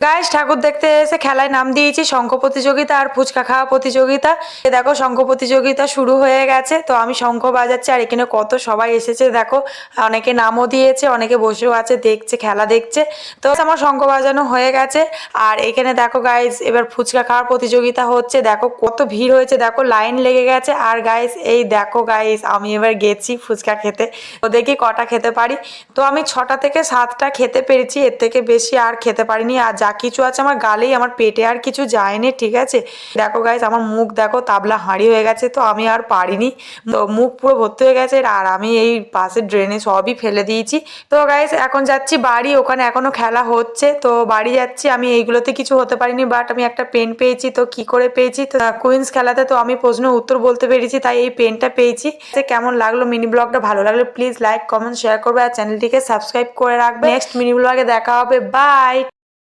Guys ঠাকুর দেখতে এসে খেলায় নাম দিয়েছি শঙ্খ প্রতিযোগিতা আর ফুচকা খাওয়া প্রতিযোগিতা। দেখো শঙ্খ প্রতিযোগিতা শুরু হয়ে গেছে, তো আমি শঙ্খ বাজাচ্ছি আর এখানে কত সবাই এসেছে দেখো। অনেকে নামও দিয়েছে, অনেকে বসেও আছে দেখছে, খেলা দেখছে। তো আমার শঙ্খ বাজানো হয়ে গেছে। আর এখানে দেখো গাইস এবার ফুচকা খাওয়ার প্রতিযোগিতা হচ্ছে, দেখো কত ভিড় হয়েছে, দেখো লাইন লেগে গেছে। আর গাইস এই দেখো গাইস আমি এবার গেছি ফুচকা খেতে, তো দেখি কটা খেতে পারি। তো আমি 6টা থেকে 7টা খেতে পেরেছি, এর থেকে বেশি আর খেতে পারিনি। আর যা কিছু আছে আমার গালেই, আমার পেটে আর কিছু যায়নি, ঠিক আছে। দেখো গাইস আমার মুখ দেখো তাবলা হাঁড়ি হয়ে গেছে, তো আমি আর পারিনি, তো মুখ পুরো ভর্তি হয়ে গেছে। আর আমি এই পাশের ড্রেনে সবই ফেলে দিয়েছি। তো গাইস এখন যাচ্ছি বাড়ি, ওখানে এখনো খেলা হচ্ছে, তো বাড়ি যাচ্ছি। আমি এইগুলোতে কিছু হতে পারিনি, বাট আমি একটা পেন পেয়েছি। তো কি করে পেয়েছি, তো কুইন্স খেলাতে তো আমি প্রশ্নের উত্তর বলতে পেরেছি, তাই এই পেনটা পেয়েছি। কেমন লাগলো মিনি ব্লগটা, ভালো লাগলে প্লিজ লাইক কমেন্ট শেয়ার করবে আর চ্যানেলটিকে সাবস্ক্রাইব করে রাখবে। নেক্সট মিনি ব্লগে দেখা হবে, বাই।